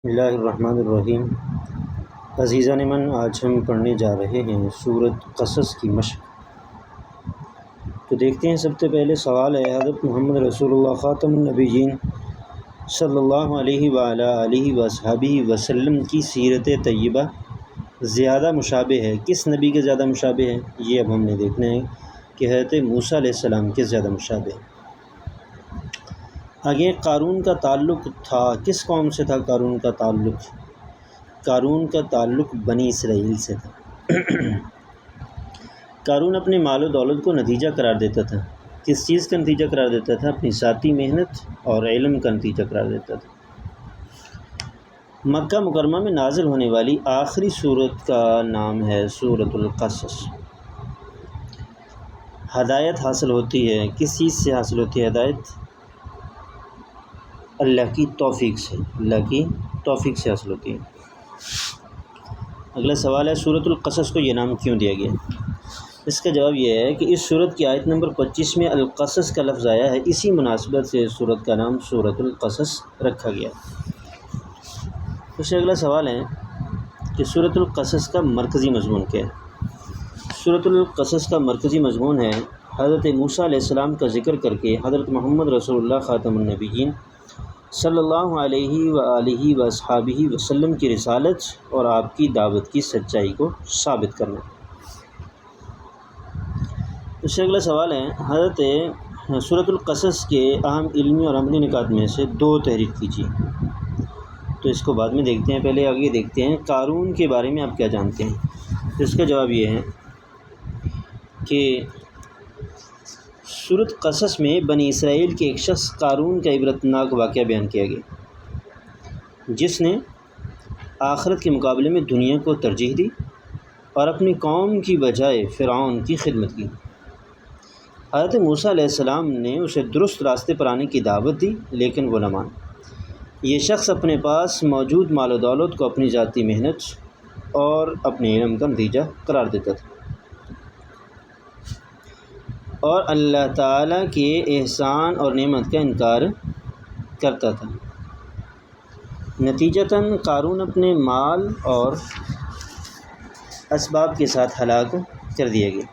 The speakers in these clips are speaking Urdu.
بسم اللہ الرحمن الرحیم۔ عزیزان من، آج ہم پڑھنے جا رہے ہیں سورۃ قصص کی مشق۔ تو دیکھتے ہیں، سب سے پہلے سوال ہے، حضرت محمد رسول اللہ خاتم النبیین صلی اللہ علیہ وآلہ آلہ وصحبہ وسلم کی سیرت طیبہ زیادہ مشابہ ہے؟ کس نبی کے زیادہ مشابہ ہے؟ یہ اب ہم نے دیکھنا ہے کہ حضرت موسیٰ علیہ السلام کے زیادہ مشابہ ہے۔ آگے قارون کا تعلق تھا، کس قوم سے تھا قارون کا تعلق؟ قارون کا تعلق بنی اسرائیل سے تھا۔ قارون اپنے مال و دولت کو نتیجہ قرار دیتا تھا۔ کس چیز کا نتیجہ قرار دیتا تھا؟ اپنی ذاتی محنت اور علم کا نتیجہ قرار دیتا تھا۔ مکہ مکرمہ میں نازل ہونے والی آخری سورت کا نام ہے سورۃ القصص۔ ہدایت حاصل ہوتی ہے، کس چیز سے حاصل ہوتی ہے ہدایت؟ اللہ کی توفیق سے، اللہ کی توفیق سے حاصل ہوتی ہے۔ اگلا سوال ہے، سورۃ القصص کو یہ نام کیوں دیا گیا؟ اس کا جواب یہ ہے کہ اس سورت کی آیت نمبر 25 میں القصص کا لفظ آیا ہے، اسی مناسبت سے اس سورت کا نام سورۃ القصص رکھا گیا۔ اس سے اگلا سوال ہے کہ سورۃ القصص کا مرکزی مضمون کیا ہے؟ سورۃ القصص کا مرکزی مضمون ہے حضرت موسیٰ علیہ السلام کا ذکر کر کے حضرت محمد رسول اللہ خاتم النبیین صلی اللہ علیہ وآلہ وصحبہ وسلم کی رسالت اور آپ کی دعوت کی سچائی کو ثابت کرنا۔ اس سے اگلا سوال ہے، حضرت سورۃ القصص کے اہم علمی اور عملی نکات میں سے 2 تحریر کیجیے۔ تو اس کو بعد میں دیکھتے ہیں، پہلے آگے دیکھتے ہیں قارون کے بارے میں آپ کیا جانتے ہیں۔ تو اس کا جواب یہ ہے کہ سورۃ قصص میں بنی اسرائیل کے ایک شخص قارون کا عبرتناک واقعہ بیان کیا گیا، جس نے آخرت کے مقابلے میں دنیا کو ترجیح دی اور اپنی قوم کی بجائے فرعون کی خدمت کی۔ حضرت موسیٰ علیہ السلام نے اسے درست راستے پر آنے کی دعوت دی، لیکن وہ نہ مانا۔ یہ شخص اپنے پاس موجود مال و دولت کو اپنی ذاتی محنت اور اپنے علم کا نتیجہ قرار دیتا تھا اور اللہ تعالیٰ کے احسان اور نعمت کا انکار کرتا تھا۔ نتیجتاً قارون اپنے مال اور اسباب کے ساتھ ہلاک کر دیا گیا۔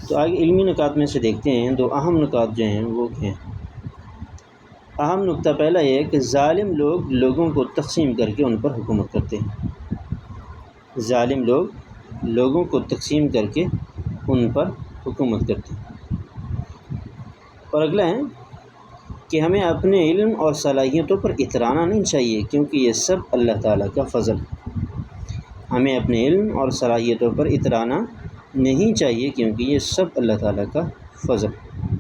تو آگے علمی نکات میں سے دیکھتے ہیں، 2 اہم نکات جو ہیں وہ ہیں۔ اہم نکتہ پہلا یہ ہے کہ ظالم لوگ لوگوں کو تقسیم کر کے ان پر حکومت کرتے ہیں۔ ظالم لوگ لوگوں کو تقسیم کر کے ان پر حکومت کرتے ہیں۔ اور اگلا ہے کہ ہمیں اپنے علم اور صلاحیتوں پر اترانا نہیں چاہیے، کیونکہ یہ سب اللہ تعالیٰ کا فضل ہے۔ ہمیں اپنے علم اور صلاحیتوں پر اترانا نہیں چاہیے، کیونکہ یہ سب اللہ تعالیٰ کا فضل ہے۔